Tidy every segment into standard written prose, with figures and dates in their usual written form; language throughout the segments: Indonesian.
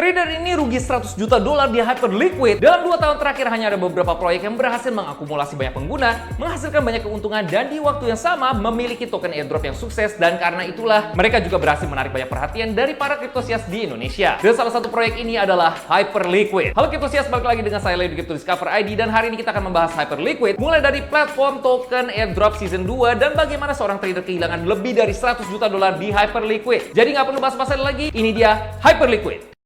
Trader ini rugi 100 juta dolar di Hyperliquid. Dalam 2 tahun terakhir hanya ada beberapa proyek yang berhasil mengakumulasi banyak pengguna, menghasilkan banyak keuntungan, dan di waktu yang sama memiliki token airdrop yang sukses, dan karena itulah mereka juga berhasil menarik banyak perhatian dari para kriptosias di Indonesia. Dan salah satu proyek ini adalah Hyperliquid. Halo kriptosias, balik lagi dengan saya Leo di Crypto Discover ID, dan hari ini kita akan membahas Hyperliquid mulai dari platform token airdrop season 2 dan bagaimana seorang trader kehilangan lebih dari 100 juta dolar di Hyperliquid. Jadi nggak perlu bahas-bahas lagi, ini dia Hyperliquid.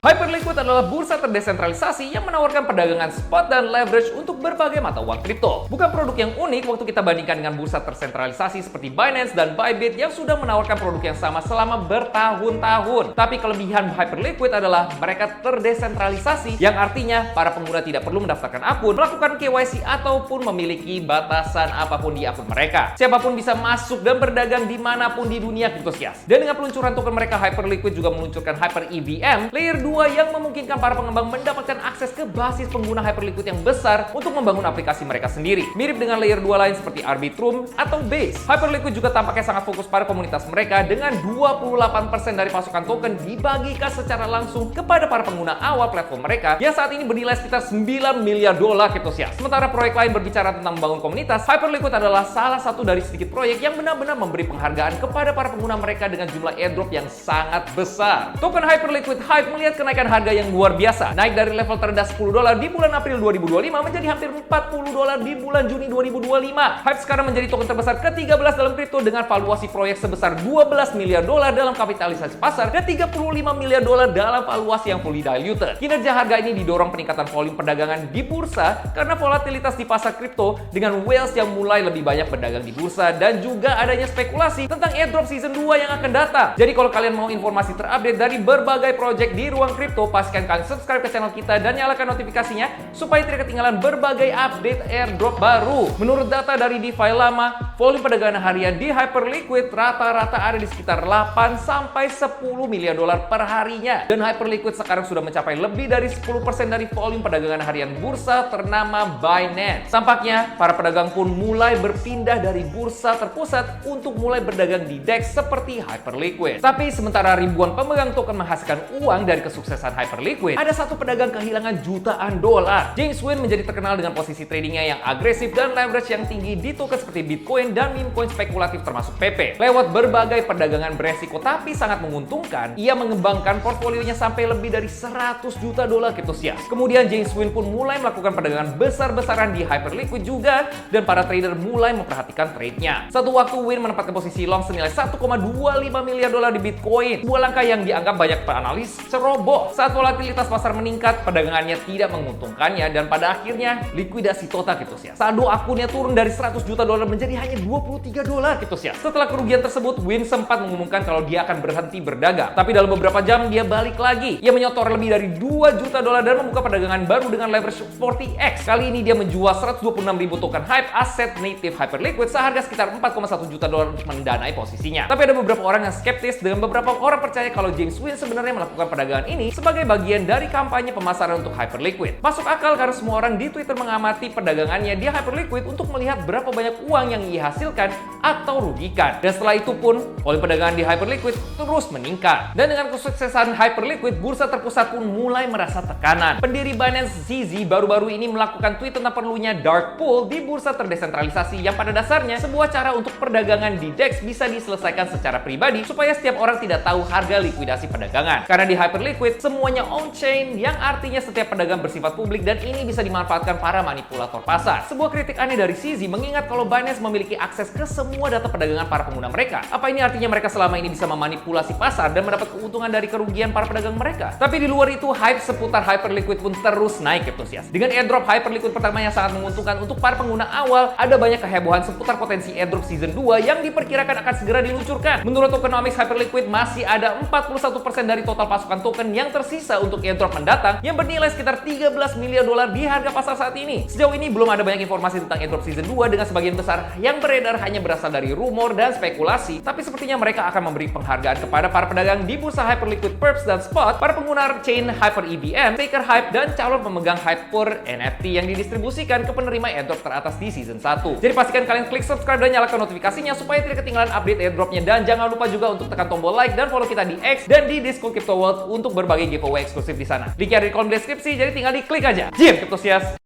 Hyperliquid adalah bursa terdesentralisasi yang menawarkan perdagangan spot dan leverage untuk berbagai mata uang kripto. Bukan produk yang unik waktu kita bandingkan dengan bursa tersentralisasi seperti Binance dan Bybit yang sudah menawarkan produk yang sama selama bertahun-tahun. Tapi kelebihan Hyperliquid adalah mereka terdesentralisasi, yang artinya para pengguna tidak perlu mendaftarkan akun, melakukan KYC, ataupun memiliki batasan apapun di akun mereka. Siapapun bisa masuk dan berdagang dimanapun di dunia kriptosias. Dan dengan peluncuran token mereka, Hyperliquid juga meluncurkan Hyper EVM Layer 2 yang memungkinkan para pengembang mendapatkan akses ke basis pengguna Hyperliquid yang besar untuk membangun aplikasi mereka sendiri. Mirip dengan layer 2 lain seperti Arbitrum atau Base. Hyperliquid juga tampaknya sangat fokus pada komunitas mereka dengan 28% dari pasukan token dibagikan secara langsung kepada para pengguna awal platform mereka yang saat ini bernilai sekitar 9 miliar dolar kriptosias. Sementara proyek lain berbicara tentang membangun komunitas, Hyperliquid adalah salah satu dari sedikit proyek yang benar-benar memberi penghargaan kepada para pengguna mereka dengan jumlah airdrop yang sangat besar. Token Hyperliquid Hype melihat kenaikan harga yang luar biasa, naik dari level terendah 10 dolar di bulan April 2025 menjadi hampir 40 dolar di bulan Juni 2025. Hype sekarang menjadi token terbesar ke-13 dalam kripto dengan valuasi proyek sebesar 12 miliar dolar dalam kapitalisasi pasar dan 35 miliar dolar dalam valuasi yang fully diluted. Kinerja harga ini didorong peningkatan volume perdagangan di bursa karena volatilitas di pasar kripto dengan whales yang mulai lebih banyak berdagang di bursa dan juga adanya spekulasi tentang airdrop season 2 yang akan datang. Jadi kalau kalian mau informasi terupdate dari berbagai project di ruang kripto, pastikan kalian subscribe ke channel kita dan nyalakan notifikasinya supaya tidak ketinggalan berbagai update airdrop baru. Menurut data dari DeFi Lama, volume perdagangan harian di Hyperliquid rata-rata ada di sekitar 8 sampai 10 miliar dolar per harinya. Dan Hyperliquid sekarang sudah mencapai lebih dari 10% dari volume perdagangan harian bursa ternama Binance. Tampaknya para pedagang pun mulai berpindah dari bursa terpusat untuk mulai berdagang di DEX seperti Hyperliquid. Tapi sementara ribuan pemegang token menghasilkan uang dari kesuksesan Hyperliquid, ada satu pedagang kehilangan jutaan dolar. James Wynn menjadi terkenal dengan posisi tradingnya yang agresif dan leverage yang tinggi di token seperti Bitcoin dan meme coin spekulatif termasuk PP. Lewat berbagai perdagangan beresiko tapi sangat menguntungkan, ia mengembangkan portfolionya sampai lebih dari 100 juta dolar kriptosias. Kemudian James Wynn pun mulai melakukan perdagangan besar-besaran di Hyperliquid juga, dan para trader mulai memperhatikan trade-nya. Satu waktu Wynn menempatkan posisi long senilai 1,25 miliar dolar di Bitcoin. Sebuah langkah yang dianggap banyak peanalis ceroboh. Saat volatilitas pasar meningkat, perdagangannya tidak menguntungkannya dan pada akhirnya likuidasi total kriptosias. Saldo akunnya turun dari 100 juta dolar menjadi hanya 23 dolar kriptosias. Setelah kerugian tersebut, Wynn sempat mengumumkan kalau dia akan berhenti berdagang. Tapi dalam beberapa jam dia balik lagi. Ia menyetor lebih dari 2 juta dolar dan membuka perdagangan baru dengan leverage 40x. Kali ini dia menjual 126.000 token Hype aset native Hyperliquid seharga sekitar 4,1 juta dolar untuk mendanai posisinya. Tapi ada beberapa orang yang skeptis dan beberapa orang percaya kalau James Wynn sebenarnya melakukan perdagangan ini sebagai bagian dari kampanye pemasaran untuk Hyperliquid. Masuk akal karena semua orang di Twitter mengamati perdagangannya di Hyperliquid untuk melihat berapa banyak uang yang ia hasilkan atau rugikan. Dan setelah itu pun, volume perdagangan di Hyperliquid terus meningkat. Dan dengan kesuksesan Hyperliquid, bursa terpusat pun mulai merasa tekanan. Pendiri Binance CZ baru-baru ini melakukan tweet tentang perlunya dark pool di bursa terdesentralisasi yang pada dasarnya sebuah cara untuk perdagangan di DEX bisa diselesaikan secara pribadi supaya setiap orang tidak tahu harga likuidasi perdagangan. Karena di Hyperliquid semuanya on-chain, yang artinya setiap pedagang bersifat publik dan ini bisa dimanfaatkan para manipulator pasar. Sebuah kritik aneh dari CZ mengingat kalau Binance memiliki akses ke semua data perdagangan para pengguna mereka. Apa ini artinya mereka selama ini bisa memanipulasi pasar dan mendapat keuntungan dari kerugian para pedagang mereka? Tapi di luar itu, hype seputar Hyperliquid pun terus naik kriptosias. Dengan airdrop Hyperliquid pertama yang sangat menguntungkan untuk para pengguna awal, ada banyak kehebohan seputar potensi airdrop season 2 yang diperkirakan akan segera diluncurkan. Menurut tokenomics Hyperliquid, masih ada 41% dari total pasukan token koin yang tersisa untuk airdrop mendatang yang bernilai sekitar 13 miliar dolar di harga pasar saat ini. Sejauh ini belum ada banyak informasi tentang airdrop season 2 dengan sebagian besar yang beredar hanya berasal dari rumor dan spekulasi, tapi sepertinya mereka akan memberi penghargaan kepada para pedagang di bursa Hyperliquid Perps dan Spot, para pengguna chain Hyper EVM, Faker Hype, dan calon pemegang Hyper NFT yang didistribusikan ke penerima airdrop teratas di season 1. Jadi pastikan kalian klik subscribe dan nyalakan notifikasinya supaya tidak ketinggalan update airdropnya, dan jangan lupa juga untuk tekan tombol like dan follow kita di X dan di Discord Crypto World untuk berbagai giveaway eksklusif di sana. Linknya ada di kolom deskripsi, jadi tinggal diklik aja. Jim Cryptosias!